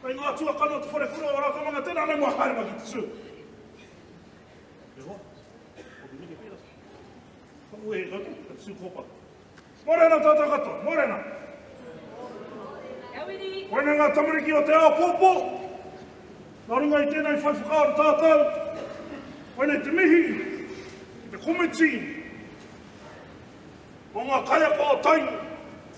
Kai ngā tua kano te whare kura o raka manga tēnā nei mua haere maki te sū. E hoa, o ki miki pēras. Kamu e kaki, te sū kōpa. Morena tātou katoa, morena. Koina ngā tamariki o te ao pōpō. Nā runga i tēnei whai whakaaro tātou. Koina i te mihi, i te komiti. O ngā kaiako o tai.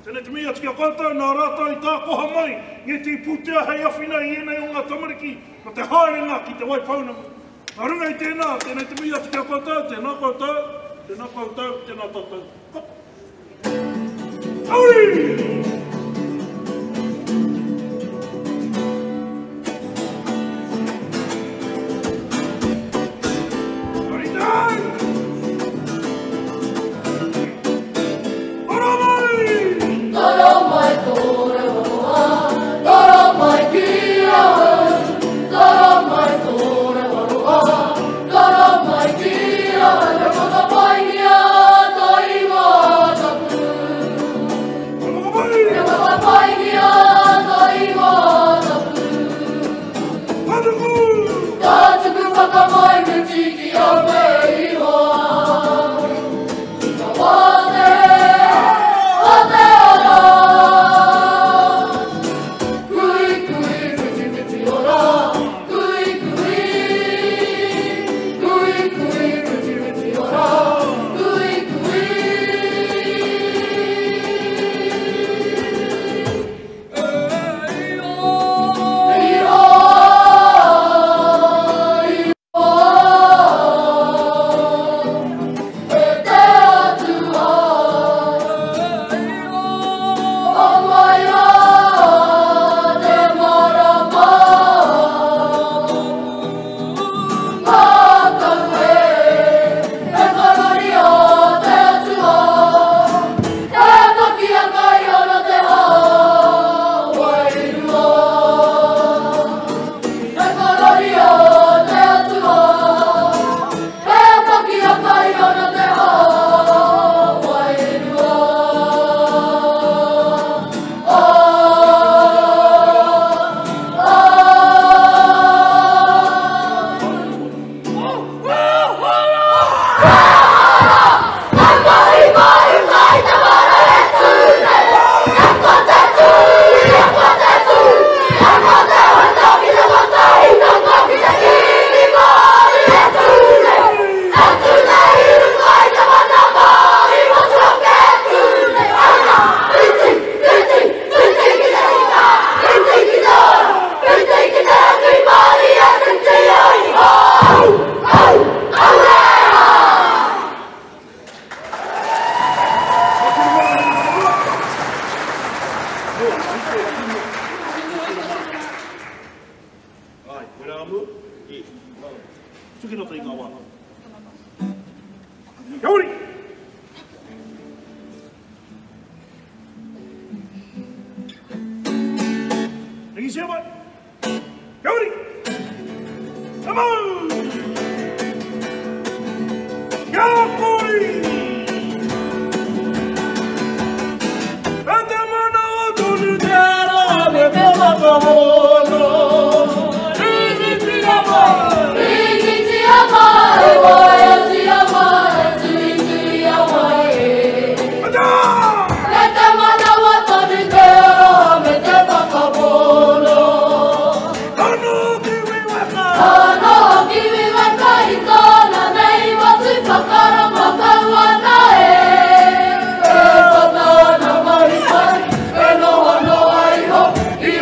Tēnei te mihi ati kia koutou, nā rātou i tā koha mai. Nge te pūtea hei awhina i enei o ngā tamariki. No te haerenga ki te waipaunanga. Nā runga i tēnā, tēnei te mihi ati kia koutou, tēnā koutou, tēnā koutou, tēnā tātou. Aui!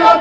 Ira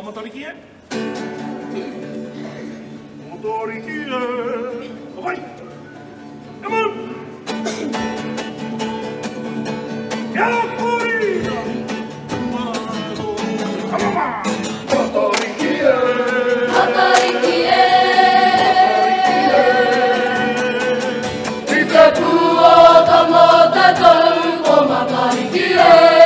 Matariki e? Matariki e? Okay. Come on! Yakurida! Amama! Matariki e! Matariki e! Ite pua tamata tau o matariki e!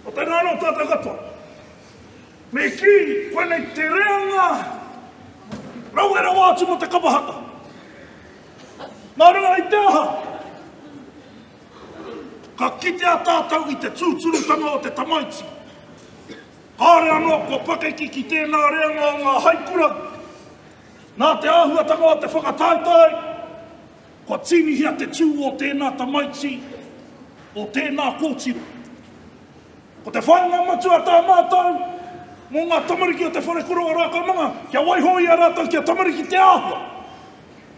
O te rano tata katoa. Me ki, koe nei te reanga, rau e rau atu mo te kapahaka. Nā runga i te aha. Ka kite a tātau i te tūturutanga o te tamaiti. Kāre anō ko pakeki ki tēnā reanga o ngā haikura. Nā te āhuatanga o te whakataetai. Ko tinihia te tū o tēnā tamaiti, o tēnā kōtiru. Ko te whainga matua tā mātou, mō ngā tamariki o te wharekuro o rākamanga, kia waihoi a rātou kia tamariki te āhua.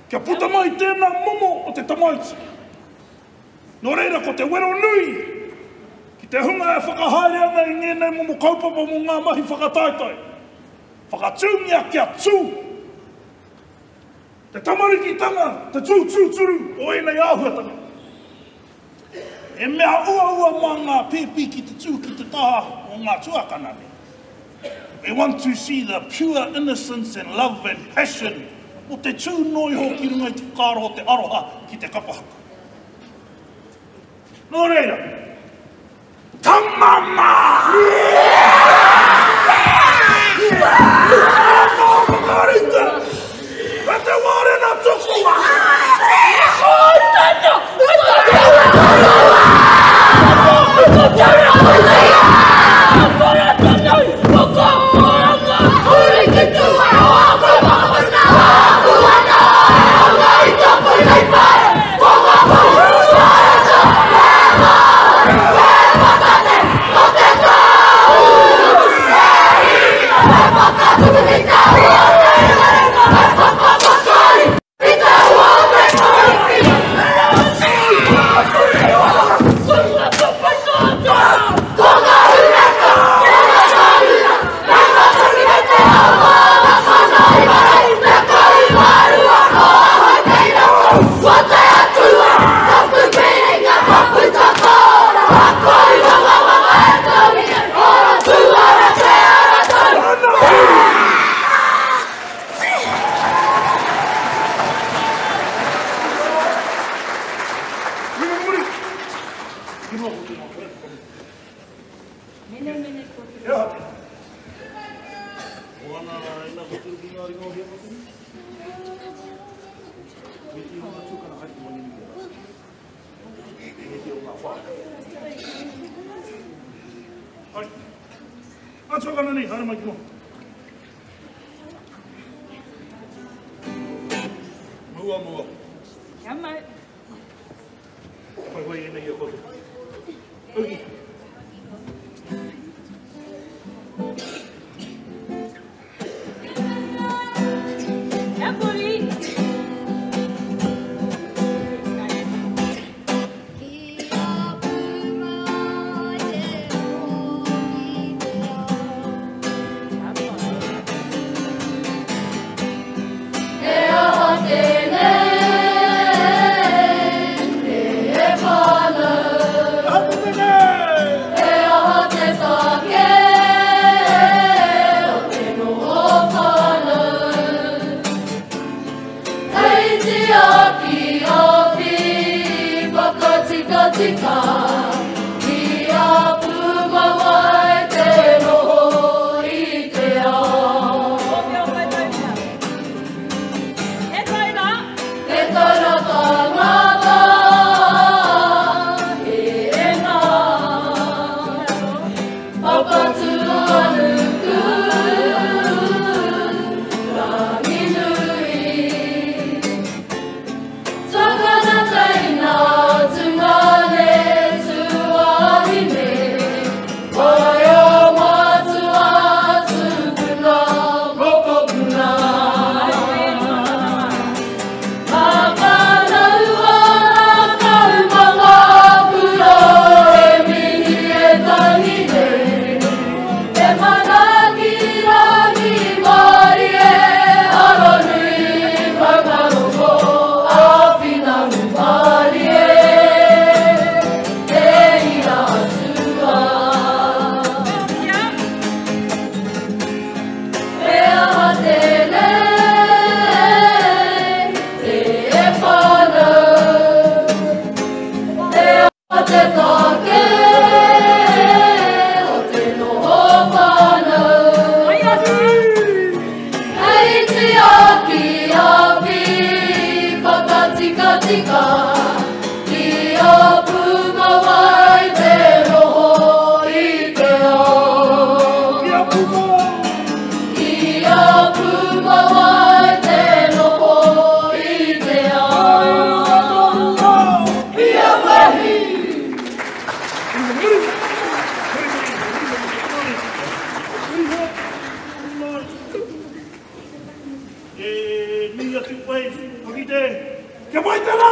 Kia puta mai tēnā momo o te tamaiti. Nō reira ko te wero nui, ki te hunga e whakahaere ana i ngenei momo kaupapa mō ngā mahi whakataetai. Whakatūngia kia tū. Te tamariki tanga, te tūturu o enei āhuatanga. E mea ua mā ngā pēpi ki te tū ki te taha o ngā tuakanane. We want to see the pure innocence and love and passion o te tū noi ho ki runga i te whakaaro te aroha ki te kapahaka. Nō reira, tamama! Makarita! Ka te wāre na tuku! whai e nei a koto. Uki. Ni atu pai, pagi te, ke mai tala!